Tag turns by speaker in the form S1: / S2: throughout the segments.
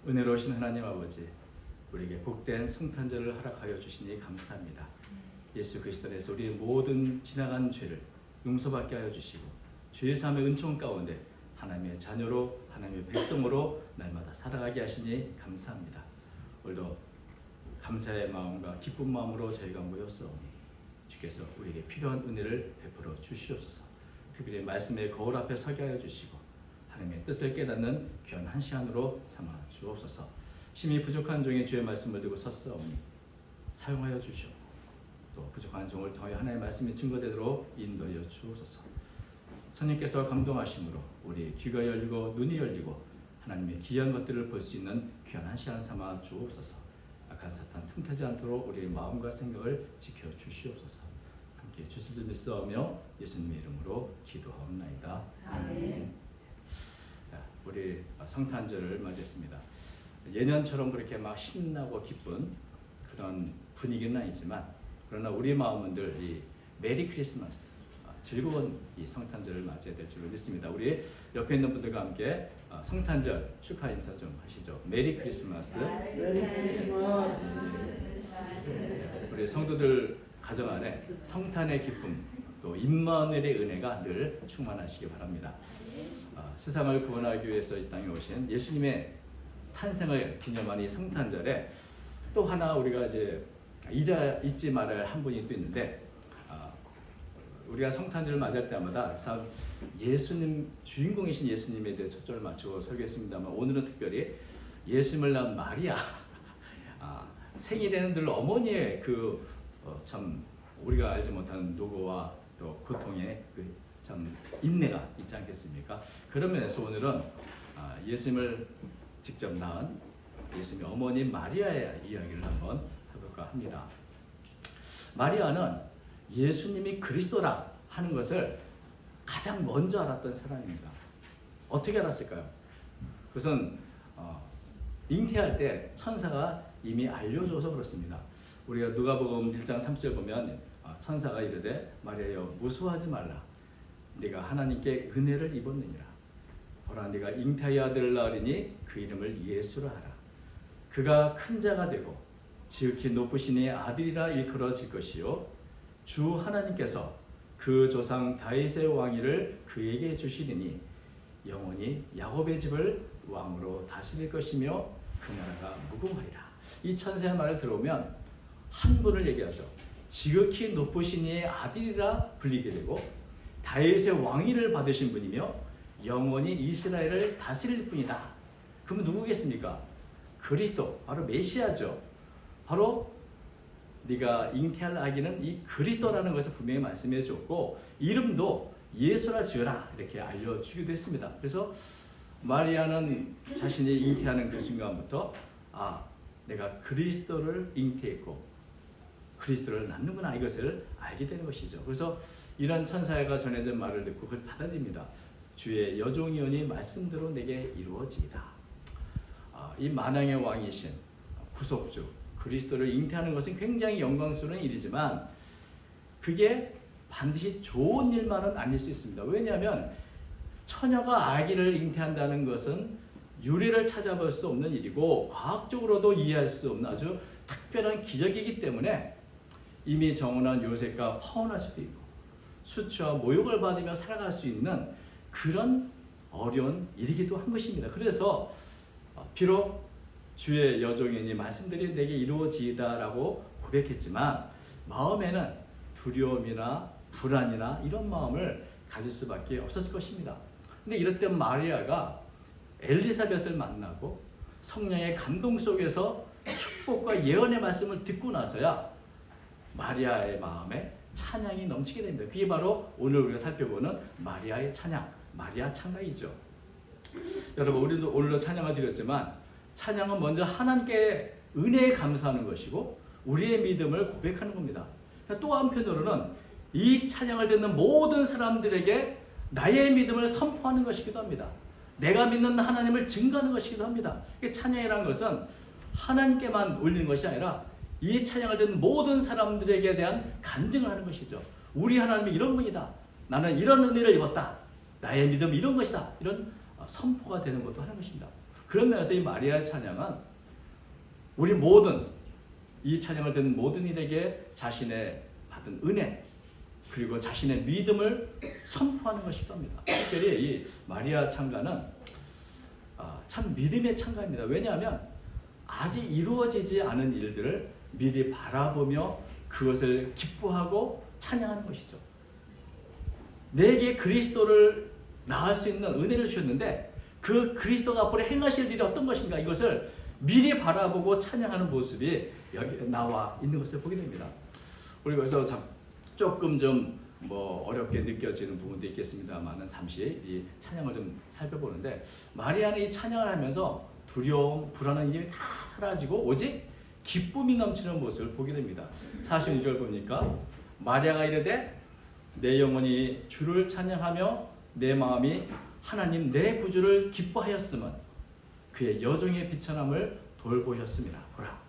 S1: 은혜로우신 하나님 아버지, 우리에게 복된 성탄절을 허락하여 주시니 감사합니다. 예수 그리스도 안에서 우리의 모든 지나간 죄를 용서받게 하여 주시고 죄의 삶의 은총 가운데 하나님의 자녀로 하나님의 백성으로 날마다 살아가게 하시니 감사합니다. 오늘도 감사의 마음과 기쁜 마음으로 저희가 모였사오니 주께서 우리에게 필요한 은혜를 베풀어 주시옵소서. 특별히 말씀의 거울 앞에 서게 하여 주시고 하나님의 뜻을 깨닫는 귀한 한 시간으로 삼아 주옵소서. 심히 부족한 종의 주의 말씀을 들고 섰사오니 사용하여 주시오. 또 부족한 종을 통해 하나님의 말씀이 증거되도록 인도하여 주옵소서. 선생님께서 감동하심으로 우리의 귀가 열리고 눈이 열리고 하나님의 귀한 것들을 볼 수 있는 귀한 한 시간 삼아 주옵소서. 악한 사탄 틈타지 않도록 우리의 마음과 생각을 지켜 주시옵소서. 함께 주실 줄 믿사오며 예수님의 이름으로 기도하옵나이다. 아멘. 자, 우리 성탄절을 맞이했습니다. 예년처럼 그렇게 막 신나고 기쁜 그런 분위기는 아니지만 그러나 우리 마음은 늘 이 메리 크리스마스, 즐거운 이 성탄절을 맞이해야 될 줄로 믿습니다. 우리 옆에 있는 분들과 함께 성탄절 축하 인사 좀 하시죠. 메리 크리스마스. 우리 성도들 가정 안에 성탄의 기쁨, 또 임마누엘의 은혜가 늘 충만하시기 바랍니다. 세상을 구원하기 위해서 이 땅에 오신 예수님의 탄생을 기념한 이 성탄절에 또 하나 우리가 이제 잊지 말아야 한 분이 또 있는데, 우리가 성탄절을 맞을 때마다 예수님, 주인공이신 예수님에 대해 초점을 맞추고 설교했습니다만 오늘은 특별히 예수님을 낳은 마리아, 생일에는 늘 어머니의 참 우리가 알지 못하는 노고와 또 고통의 참 인내가 있지 않겠습니까? 그런 면에서 오늘은 예수님을 직접 낳은 예수님의 어머니 마리아의 이야기를 한번 해볼까 합니다. 마리아는 예수님이 그리스도라 하는 것을 가장 먼저 알았던 사람입니다. 어떻게 알았을까요? 그것은 잉태할 때 천사가 이미 알려줘서 그렇습니다. 우리가 누가복음 1장 3절 보면 천사가 이르되 마리아여 무수하지 말라. 네가 하나님께 은혜를 입었느니라. 보라 네가 잉태하여 아들을 낳으리니 그 이름을 예수라 하라. 그가 큰 자가 되고 지극히 높으시니 아들이라 일컬어질 것이요 주 하나님께서 그 조상 다윗의 왕위를 그에게 주시리니 영원히 야곱의 집을 왕으로 다스릴 것이며 그 나라가 무궁하리라. 이 천사의 말을 들어오면 한 분을 얘기하죠. 지극히 높으신 이의 아들이라 불리게 되고 다윗의 왕위를 받으신 분이며 영원히 이스라엘을 다스릴 분이다. 그러면 누구겠습니까? 그리스도, 바로 메시아죠. 바로 네가 잉태할 아기는 이 그리스도라는 것을 분명히 말씀해 줬고 이름도 예수라 지으라 이렇게 알려주기도 했습니다. 그래서 마리아는 자신이 잉태하는 그 순간부터 내가 그리스도를 잉태했고 그리스도를 낳는구나 이것을 알게 되는 것이죠. 그래서 이런 천사가 전해진 말을 듣고 그걸 받아들입니다. 주의 여종이오니 말씀대로 내게 이루어지이다. 이 만왕의 왕이신 구속주 그리스도를 잉태하는 것은 굉장히 영광스러운 일이지만 그게 반드시 좋은 일만은 아닐 수 있습니다. 왜냐하면 처녀가 아기를 잉태한다는 것은 유래를 찾아볼 수 없는 일이고 과학적으로도 이해할 수 없는 아주 특별한 기적이기 때문에 이미 정혼한 요셉과 파혼할 수도 있고 수치와 모욕을 받으며 살아갈 수 있는 그런 어려운 일이기도 한 것입니다. 그래서 비록 주의 여종이니 말씀들이 내게 이루어지이다라고 고백했지만 마음에는 두려움이나 불안이나 이런 마음을 가질 수밖에 없었을 것입니다. 근데 이럴 때 마리아가 엘리사벳을 만나고 성령의 감동 속에서 축복과 예언의 말씀을 듣고 나서야 마리아의 마음에 찬양이 넘치게 됩니다. 그게 바로 오늘 우리가 살펴보는 마리아의 찬양, 마리아 찬양이죠. 여러분 우리도 오늘도 찬양을 드렸지만 찬양은 먼저 하나님께 은혜에 감사하는 것이고 우리의 믿음을 고백하는 겁니다. 또 한편으로는 이 찬양을 듣는 모든 사람들에게 나의 믿음을 선포하는 것이기도 합니다. 내가 믿는 하나님을 증거하는 것이기도 합니다. 찬양이라는 것은 하나님께만 올리는 것이 아니라 이 찬양을 듣는 모든 사람들에게 대한 간증을 하는 것이죠. 우리 하나님이 이런 분이다. 나는 이런 은혜를 입었다. 나의 믿음은 이런 것이다. 이런 선포가 되는 것도 하는 것입니다. 그런 면에서 이 마리아의 찬양은 우리 모든 이 찬양을 듣는 모든 이에게 자신의 받은 은혜 그리고 자신의 믿음을 선포하는 것일 겁니다. 특별히 이 마리아 찬가는 참 믿음의 찬가입니다. 왜냐하면 아직 이루어지지 않은 일들을 미리 바라보며 그것을 기뻐하고 찬양하는 것이죠. 내게 그리스도를 낳을 수 있는 은혜를 주셨는데 그 그리스도가 앞으로 행하실 일이 어떤 것인가 이것을 미리 바라보고 찬양하는 모습이 여기 나와 있는 것을 보게 됩니다. 우리 그래서 조금 좀 어렵게 느껴지는 부분도 있겠습니다만은 잠시 이 찬양을 좀 살펴보는데 마리아는 이 찬양을 하면서 두려움, 불안한 이름이 다 사라지고 오직 기쁨이 넘치는 모습을 보게 됩니다. 42절 보니까 마리아가 이르되 내 영혼이 주를 찬양하며 내 마음이 하나님 내 구주를 기뻐하였음은 그의 여종의 비천함을 돌보셨습니다. 보라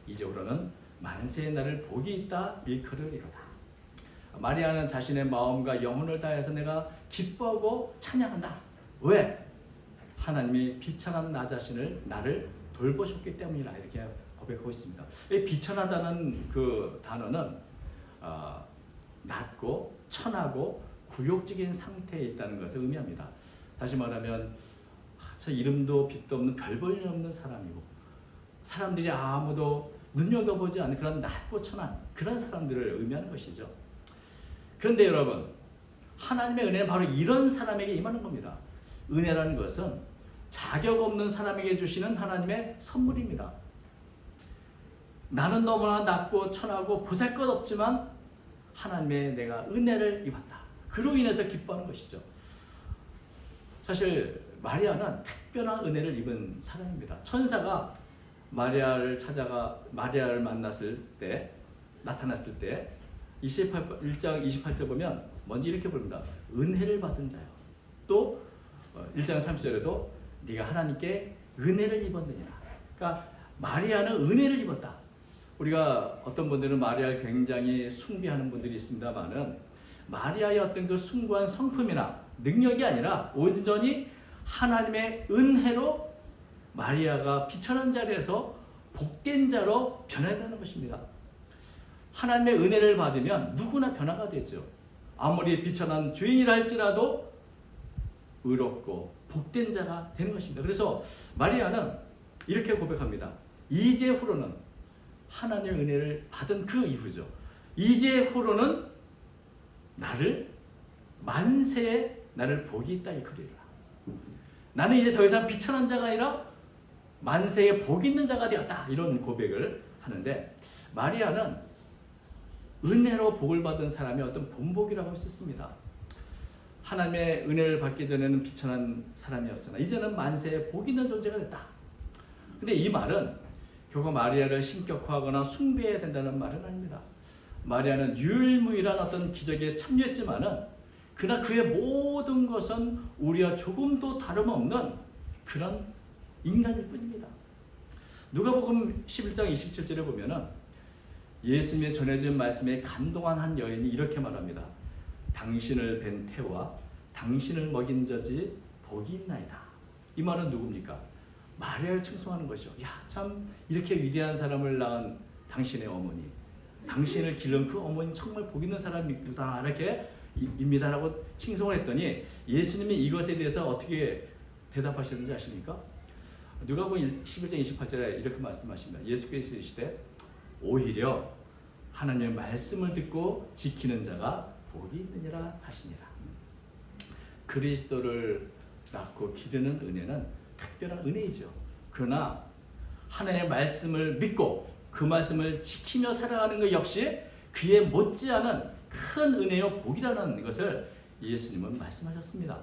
S1: 이제부로는 만세의 날을 복이 있다 일컬으리로다. 마리아는 자신의 마음과 영혼을 다해서 내가 기뻐하고 찬양한다. 왜? 하나님이 비천한 나 자신을 나를 돌보셨기 때문이라 이렇게 고백하고 있습니다. 이 비천하다는 그 단어는 낮고 천하고 굴욕적인 상태에 있다는 것을 의미합니다. 다시 말하면 저 이름도 빛도 없는 별 볼 일 없는 사람이고 사람들이 아무도 눈여겨보지 않는 그런 낮고 천한 그런 사람들을 의미하는 것이죠. 그런데 여러분 하나님의 은혜는 바로 이런 사람에게 임하는 겁니다. 은혜라는 것은 자격 없는 사람에게 주시는 하나님의 선물입니다. 나는 너무나 낮고 천하고 보잘것없지만 하나님의 내가 은혜를 입었다. 그로 인해서 기뻐하는 것이죠. 사실 마리아는 특별한 은혜를 입은 사람입니다. 천사가 마리아를 만났을 때 나타났을 때 1장 28절 보면 먼저 이렇게 부릅니다. 은혜를 받은 자요. 또 1장 30절에도 네가 하나님께 은혜를 입었느니라. 그러니까 마리아는 은혜를 입었다. 우리가 어떤 분들은 마리아를 굉장히 숭배하는 분들이 있습니다만은 마리아의 어떤 그 숭고한 성품이나 능력이 아니라 온전히 하나님의 은혜로 마리아가 비천한 자리에서 복된 자로 변화되는 것입니다. 하나님의 은혜를 받으면 누구나 변화가 되죠. 아무리 비천한 죄인이라 할지라도 의롭고 복된 자가 되는 것입니다. 그래서 마리아는 이렇게 고백합니다. 이제후로는 하나님의 은혜를 받은 그 이후죠. 이제후로는 나를 만세에 나를 복이 있다 일컬으리라. 나는 이제 더 이상 비천한 자가 아니라 만세에 복 있는 자가 되었다. 이런 고백을 하는데 마리아는 은혜로 복을 받은 사람의 어떤 본복이라고 할 수 있습니다. 하나님의 은혜를 받기 전에는 비천한 사람이었으나 이제는 만세에 복 있는 존재가 됐다. 근데 이 말은 결국 마리아를 신격화하거나 숭배해야 된다는 말은 아닙니다. 마리아는 유일무이한 어떤 기적에 참여했지만은 그러나 그의 모든 것은 우리와 조금도 다름없는 그런 인간일 뿐입니다. 누가복음 11장 27절에 보면은 예수님의 전해진 말씀에 감동한 한 여인이 이렇게 말합니다. 당신을 뵌 태와 당신을 먹인 젖이 복이 있나이다. 이 말은 누굽니까? 마리아를 칭송하는 것이죠. 야, 참 이렇게 위대한 사람을 낳은 당신의 어머니, 당신을 기른 그 어머니 정말 복 있는 사람이구나 이렇게 입니다라고 칭송을 했더니 예수님이 이것에 대해서 어떻게 대답하셨는지 아십니까? 누가복음 11장 28절에 이렇게 말씀하십니다. 예수께서 이르시되 오히려 하나님의 말씀을 듣고 지키는 자가 복이 있느니라 하시니라. 그리스도를 낳고 기르는 은혜는 특별한 은혜이죠. 그러나 하나님의 말씀을 믿고 그 말씀을 지키며 살아가는 것 역시 그에 못지않은 큰 은혜요 복이라는 것을 예수님은 말씀하셨습니다.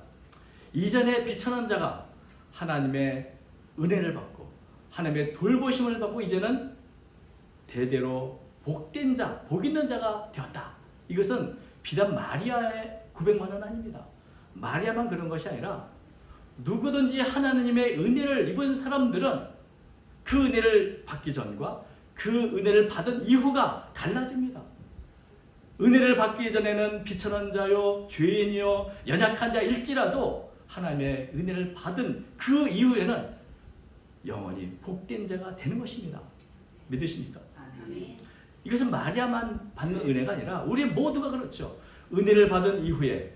S1: 이전에 비천한 자가 하나님의 은혜를 받고 하나님의 돌보심을 받고 이제는 대대로 복된 자, 복 있는 자가 되었다. 이것은 비단 마리아의 고백만은 아닙니다. 마리아만 그런 것이 아니라 누구든지 하나님의 은혜를 입은 사람들은 그 은혜를 받기 전과 그 은혜를 받은 이후가 달라집니다. 은혜를 받기 전에는 비천한 자요, 죄인이요, 연약한 자일지라도 하나님의 은혜를 받은 그 이후에는 영원히 복된 자가 되는 것입니다. 믿으십니까?
S2: 아멘.
S1: 이것은 마리아만 받는 은혜가 아니라 우리 모두가 그렇죠. 은혜를 받은 이후에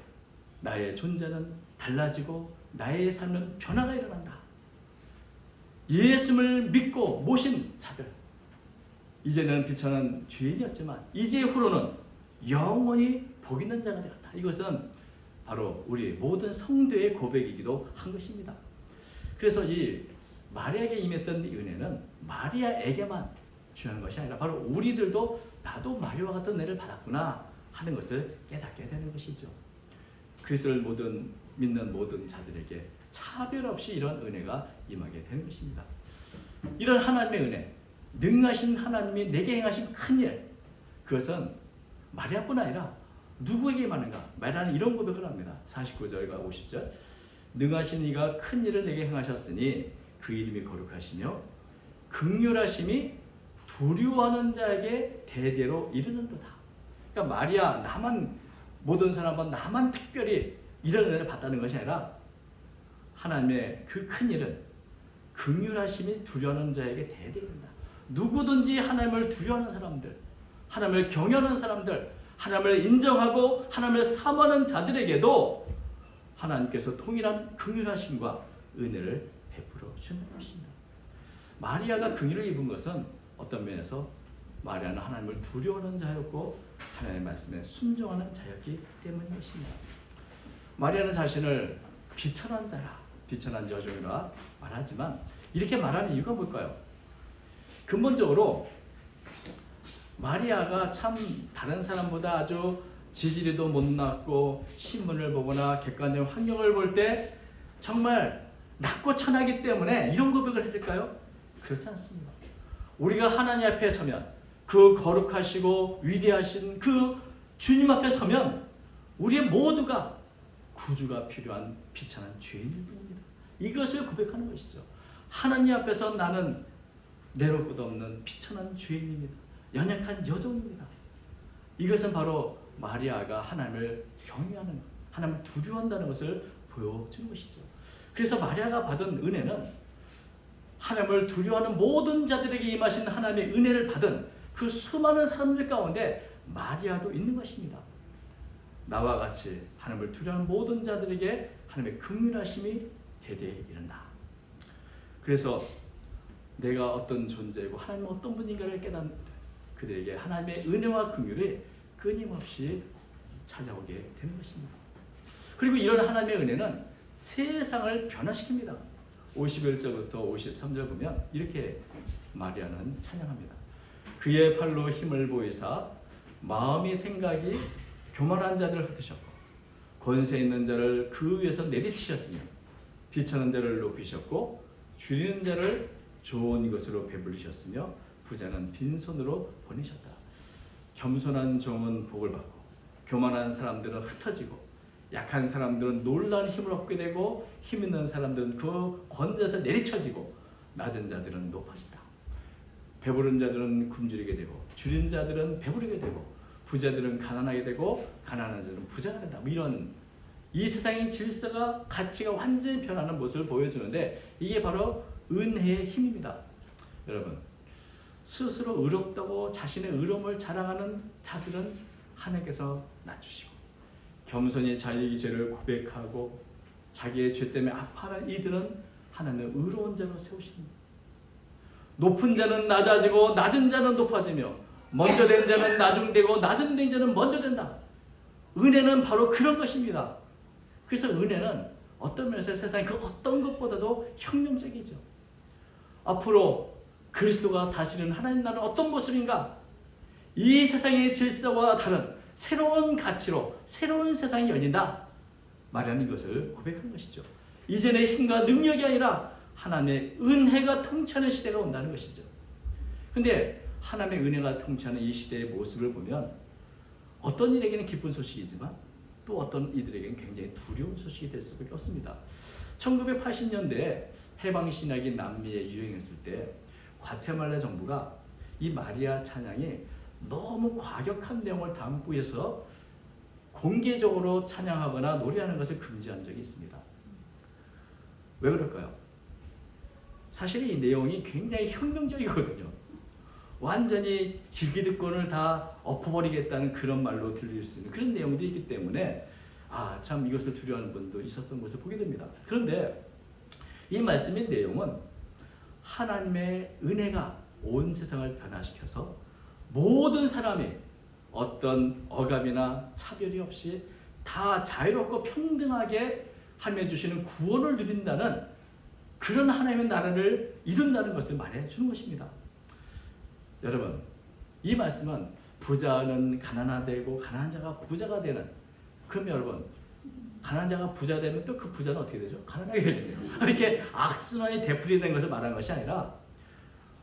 S1: 나의 존재는 달라지고 나의 삶은 변화가 일어난다. 예수를 믿고 모신 자들, 이제는 비천한 죄인이었지만 이제 후로는 영원히 복 있는 자가 되었다. 이것은 바로 우리 모든 성도의 고백이기도 한 것입니다. 그래서 이 마리아에게 임했던 이 은혜는 마리아에게만 중요한 것이 아니라 바로 우리들도 나도 마리아와 같은 은혜를 받았구나 하는 것을 깨닫게 되는 것이죠. 그리스도를 믿는 모든 자들에게 차별 없이 이런 은혜가 임하게 되는 것입니다. 이런 하나님의 은혜, 능하신 하나님이 내게 행하신 큰 일, 그것은 마리아뿐 아니라 누구에게 임하는가? 마리아는 이런 고백을 합니다. 49절과 50절. 능하신 이가 큰 일을 내게 행하셨으니 그 이름이 거룩하시며 긍휼하심이 두려워하는 자에게 대대로 이르는도다. 그러니까 마리아, 나만, 모든 사람은 나만 특별히 이런 은혜를 받다는 것이 아니라 하나님의 그 큰 일은 긍휼하심이 두려워하는 자에게 대대로 이른다. 누구든지 하나님을 두려워하는 사람들, 하나님을 경외하는 사람들, 하나님을 인정하고 하나님을 사모하는 자들에게도 하나님께서 동일한 긍휼하심과 은혜를 베풀어 주는 것입니다. 마리아가 긍휼을 입은 것은 어떤 면에서 마리아는 하나님을 두려워하는 자였고 하나님의 말씀에 순종하는 자였기 때문인 것입니다. 마리아는 자신을 비천한 자라, 비천한 여종이라 말하지만 이렇게 말하는 이유가 뭘까요? 근본적으로 마리아가 참 다른 사람보다 아주 지지리도 못났고 신문을 보거나 객관적 환경을 볼 때 정말 낮고 천하기 때문에 이런 고백을 했을까요? 그렇지 않습니다. 우리가 하나님 앞에 서면, 그 거룩하시고 위대하신 그 주님 앞에 서면 우리 모두가 구주가 필요한 비천한 죄인일 뿐입니다. 이것을 고백하는 것이죠. 하나님 앞에서 나는 내놓을 것도 없는 비천한 죄인입니다. 연약한 여종입니다. 이것은 바로 마리아가 하나님을 경외하는 것, 하나님을 두려워한다는 것을 보여주는 것이죠. 그래서 마리아가 받은 은혜는 하나님을 두려워하는 모든 자들에게 임하신 하나님의 은혜를 받은 그 수많은 사람들 가운데 마리아도 있는 것입니다. 나와 같이 하나님을 두려워하는 모든 자들에게 하나님의 긍휼하심이 대대에 이른다. 그래서 내가 어떤 존재이고 하나님은 어떤 분인가를 깨닫는 그들에게 하나님의 은혜와 긍휼이 끊임없이 찾아오게 되는 것입니다. 그리고 이런 하나님의 은혜는 세상을 변화시킵니다. 51절부터 53절 보면 이렇게 마리아는 찬양합니다. 그의 팔로 힘을 보이사 마음이 생각이 교만한 자들을 흩으셨고 권세 있는 자를 그 위에서 내리치셨으며 비천한 자를 높이셨고 줄이는 자를 좋은 것으로 배불리셨으며 부자는 빈손으로 보내셨다. 겸손한 종은 복을 받고 교만한 사람들은 흩어지고 약한 사람들은 놀라운 힘을 얻게 되고 힘 있는 사람들은 그 권세에서 내리쳐지고 낮은 자들은 높아진다. 배부른 자들은 굶주리게 되고 줄인 자들은 배부르게 되고 부자들은 가난하게 되고 가난한 자들은 부자가 된다. 뭐 이런 이 세상의 질서가 가치가 완전히 변하는 모습을 보여주는데 이게 바로 은혜의 힘입니다. 여러분, 스스로 의롭다고 자신의 의로움을 자랑하는 자들은 하나님께서 낮추시고 겸손히 자기의 죄를 고백하고 자기의 죄 때문에 아파하는 이들은 하나님의 의로운 자로 세우십니다. 높은 자는 낮아지고 낮은 자는 높아지며 먼저 된 자는 나중되고 나중 된 자는 먼저 된다. 은혜는 바로 그런 것입니다. 그래서 은혜는 어떤 면에서 세상의 그 어떤 것보다도 혁명적이죠. 앞으로 그리스도가 다시는 하나님 나라는 어떤 모습인가? 이 세상의 질서와 다른 새로운 가치로 새로운 세상이 열린다. 마리아는 이것을 고백하는 것이죠. 이전의 힘과 능력이 아니라 하나님의 은혜가 통치하는 시대가 온다는 것이죠. 그런데 하나님의 은혜가 통치하는 이 시대의 모습을 보면 어떤 이에게는 기쁜 소식이지만 또 어떤 이들에게는 굉장히 두려운 소식이 될 수밖에 없습니다. 1980년대에 해방신학이 남미에 유행했을 때 과테말라 정부가 이 마리아 찬양이 너무 과격한 내용을 담고 해서 공개적으로 찬양하거나 노래하는 것을 금지한 적이 있습니다. 왜 그럴까요? 사실 이 내용이 굉장히 혁명적이거든요. 완전히 기득권을 다 엎어버리겠다는 그런 말로 들릴 수 있는 그런 내용들이 있기 때문에 참 이것을 두려워하는 분도 있었던 것을 보게 됩니다. 그런데 이 말씀의 내용은 하나님의 은혜가 온 세상을 변화시켜서 모든 사람이 어떤 억압이나 차별이 없이 다 자유롭고 평등하게 하나님이 주시는 구원을 누린다는 그런 하나님의 나라를 이룬다는 것을 말해주는 것입니다. 여러분, 이 말씀은 부자는 가난하되고 가난한 자가 부자가 되는, 그럼 여러분 가난한 자가 부자 되면 또 그 부자는 어떻게 되죠? 가난하게 되죠. 이렇게 악순환이 되풀이된 것을 말하는 것이 아니라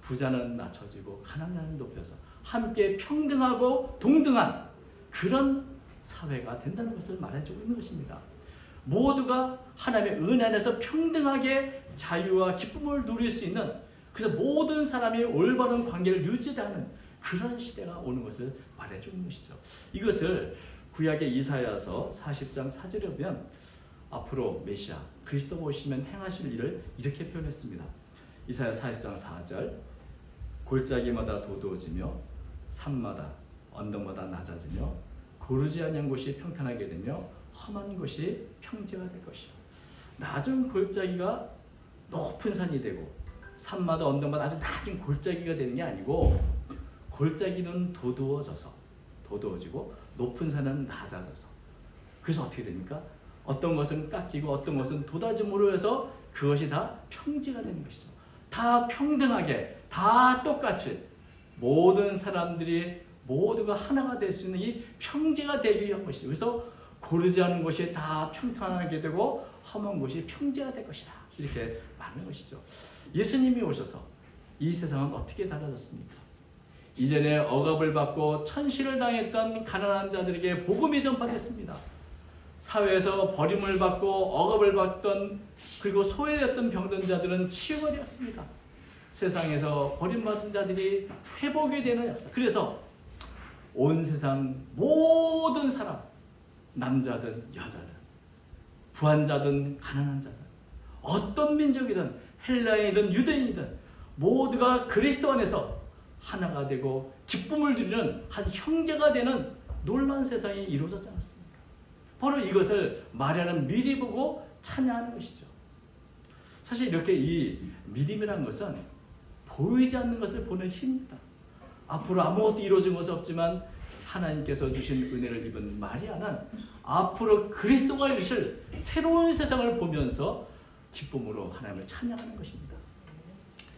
S1: 부자는 낮춰지고 가난한 자는 높여서 함께 평등하고 동등한 그런 사회가 된다는 것을 말해주고 있는 것입니다. 모두가 하나님의 은혜 안에서 평등하게 자유와 기쁨을 누릴 수 있는, 그래서 모든 사람이 올바른 관계를 유지하는 그런 시대가 오는 것을 말해주는 것이죠. 이것을 구약의 이사야서 40장 4절에 보면 앞으로 메시아 그리스도 오시면 행하실 일을 이렇게 표현했습니다. 이사야 40장 4절, 골짜기마다 도두어지며 산마다 언덕마다 낮아지며 고르지 않은 곳이 평탄하게 되며 험한 곳이 평지가 될 것이요. 낮은 골짜기가 높은 산이 되고 산마다 언덕마다 아주 낮은 골짜기가 되는 게 아니고, 골짜기는 도두어지고 높은 산은 낮아져서, 그래서 어떻게 됩니까? 어떤 것은 깎이고 어떤 것은 돋아짐으로 해서 그것이 다 평지가 되는 것이죠. 다 평등하게 다 똑같이 모든 사람들이 모두가 하나가 될 수 있는 이 평지가 되기 위한 것이죠. 그래서 고르지 않은 곳이 다 평탄하게 되고 험한 곳이 평지가 될 것이다, 이렇게 말하는 것이죠. 예수님이 오셔서 이 세상은 어떻게 달라졌습니까? 이전에 억압을 받고 천시를 당했던 가난한 자들에게 복음이 전파됐습니다. 사회에서 버림을 받고 억압을 받던 그리고 소외되었던 병든 자들은 치유가 되었습니다. 세상에서 버림받은 자들이 회복이 되는 역사. 그래서 온 세상 모든 사람, 남자든 여자든 부한자든 가난한 자든 어떤 민족이든 헬라인이든 유대인이든 모두가 그리스도 안에서 하나가 되고 기쁨을 누리는 한 형제가 되는 놀라운 세상이 이루어졌지 않았습니까? 바로 이것을 마리아는 미리 보고 찬양하는 것이죠. 사실 이렇게 이 믿음이라는 것은 보이지 않는 것을 보는 힘입니다. 앞으로 아무것도 이루어진 것이 없지만 하나님께서 주신 은혜를 입은 마리아는 앞으로 그리스도가 이루실 새로운 세상을 보면서 기쁨으로 하나님을 찬양하는 것입니다.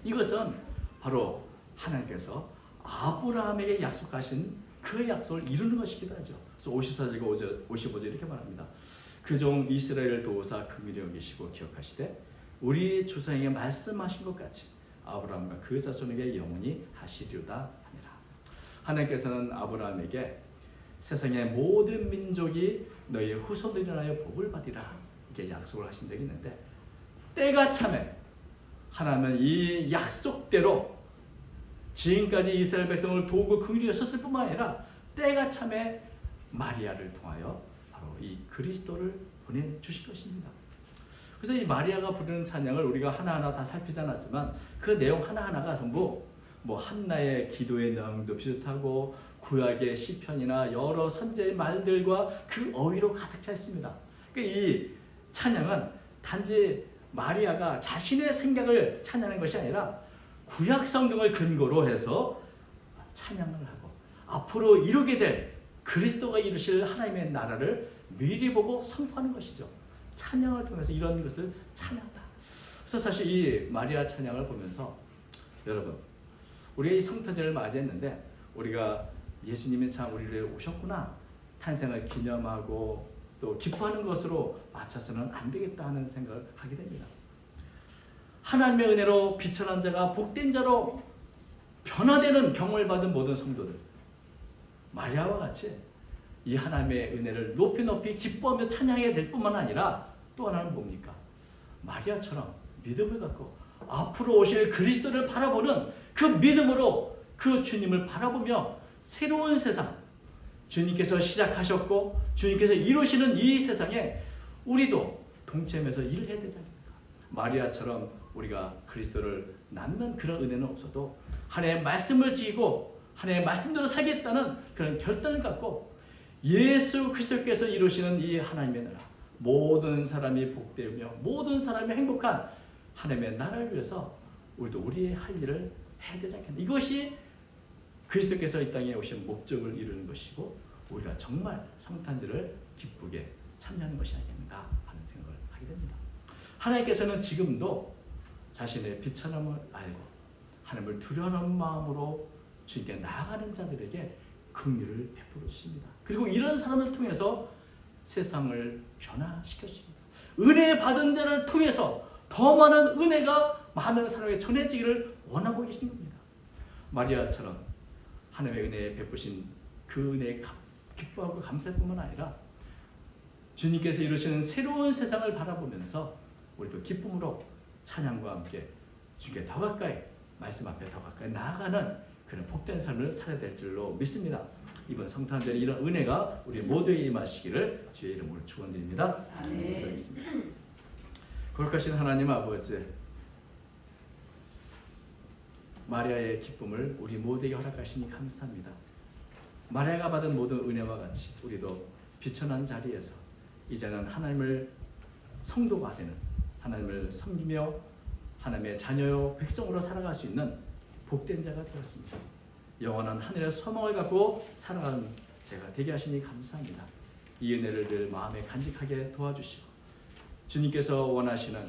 S1: 이것은 바로 하나님께서 아브라함에게 약속하신 그 약속을 이루는 것이기도 하죠. 그래서 54절과 55절 이렇게 말합니다. 그 종 이스라엘을 도우사 긍휼히 여기시고 기억하시되 우리 조상에게 말씀하신 것 같이 아브라함과 그 자손에게 영원히 하시리로다 하니라. 하나님께서는 아브라함에게 세상의 모든 민족이 너희의 후손들이 하여 복을 받으리라, 이렇게 약속을 하신 적이 있는데, 때가 차면 하나님은 이 약속대로 지금까지 이스라엘 백성을 도우고 긍휼히 여셨을 뿐만 아니라 때가 차면 마리아를 통하여 바로 이 그리스도를 보내주실 것입니다. 그래서 이 마리아가 부르는 찬양을 우리가 하나하나 다 살피지 않았지만 그 내용 하나하나가 전부 한나의 기도의 내용도 비슷하고 구약의 시편이나 여러 선지의 말들과 그 어휘로 가득 차 있습니다. 그러니까 이 찬양은 단지 마리아가 자신의 생각을 찬양하는 것이 아니라 구약 성경을 근거로 해서 찬양을 하고 앞으로 이루게 될 그리스도가 이루실 하나님의 나라를 미리 보고 선포하는 것이죠. 찬양을 통해서 이런 것을 찬양한다. 그래서 사실 이 마리아 찬양을 보면서 여러분, 우리가 이 성탄절을 맞이했는데 우리가 예수님이 참 우리를 오셨구나, 탄생을 기념하고 또 기뻐하는 것으로 맞춰서는 안 되겠다 하는 생각을 하게 됩니다. 하나님의 은혜로 비천한 자가 복된 자로 변화되는 경험을 받은 모든 성도들, 마리아와 같이 이 하나님의 은혜를 높이 기뻐하며 찬양해야 될 뿐만 아니라 또 하나는 뭡니까? 마리아처럼 믿음을 갖고 앞으로 오실 그리스도를 바라보는 그 믿음으로 그 주님을 바라보며 새로운 세상, 주님께서 시작하셨고 주님께서 이루시는 이 세상에 우리도 동참해서 일을 해야 되지 않습니까? 마리아처럼 우리가 그리스도를 낳는 그런 은혜는 없어도 하나님의 말씀을 지키고 하나님의 말씀대로 살겠다는 그런 결단을 갖고 예수 그리스도께서 이루시는 이 하나님의 나라, 모든 사람이 복되며 모든 사람이 행복한 하나님의 나라를 위해서 우리도 우리의 할 일을 해야 되지 않겠나. 이것이 그리스도께서 이 땅에 오신 목적을 이루는 것이고 우리가 정말 성탄절을 기쁘게 참여하는 것이 아니겠는가 하는 생각을 하게 됩니다. 하나님께서는 지금도 자신의 비천함을 알고 하나님을 두려워하는 마음으로 주님께 나아가는 자들에게 긍휼을 베풀어 주십니다. 그리고 이런 사람을 통해서 세상을 변화시켜 주십니다. 은혜 받은 자를 통해서 더 많은 은혜가 많은 사람에게 전해지기를 원하고 계신 겁니다. 마리아처럼 하나님의 은혜에 베푸신 그 은혜에 기뻐하고 감사할 뿐만 아니라 주님께서 이루시는 새로운 세상을 바라보면서 우리도 기쁨으로 찬양과 함께 주님께 더 가까이, 말씀 앞에 더 가까이 나아가는 그런 복된 삶을 살아야 될 줄로 믿습니다. 이번 성탄절에 이런 은혜가 우리 모두에게 임하시기를 주의 이름으로 축원드립니다. 기도하겠습니다. 거룩하신 하나님 아버지, 마리아의 기쁨을 우리 모두에게 허락하시니 감사합니다. 마리아가 받은 모든 은혜와 같이 우리도 비천한 자리에서 이제는 하나님을 성도가 되는, 하나님을 섬기며 하나님의 자녀요 백성으로 살아갈 수 있는 복된 자가 되었습니다. 영원한 하늘의 소망을 갖고 살아가는 제가 되게 하시니 감사합니다. 이 은혜를 늘 마음에 간직하게 도와주시고 주님께서 원하시는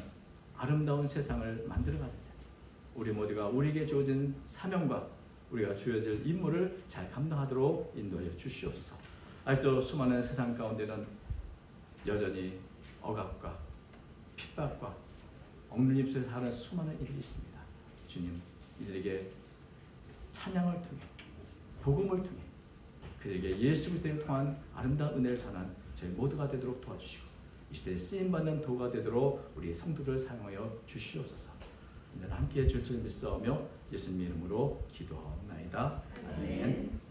S1: 아름다운 세상을 만들어갈 때 우리 모두가 우리에게 주어진 사명과 우리가 주어질 임무를 잘 감당하도록 인도하여 주시옵소서. 아직도 수많은 세상 가운데는 여전히 억압과 핍박과 억눌림 속에서 사는 수많은 이들이 있습니다. 주님, 이들에게 찬양을 통해 복음을 통해 그들에게 예수 그리스도를 통한 아름다운 은혜를 전한 저희 모두가 되도록 도와주시고 이 시대에 쓰임받는 도가 되도록 우리 성도를 사용하여 주시옵소서. 함께해 줄 줄 믿사오며 예수님 이름으로 기도하옵나이다. 아멘.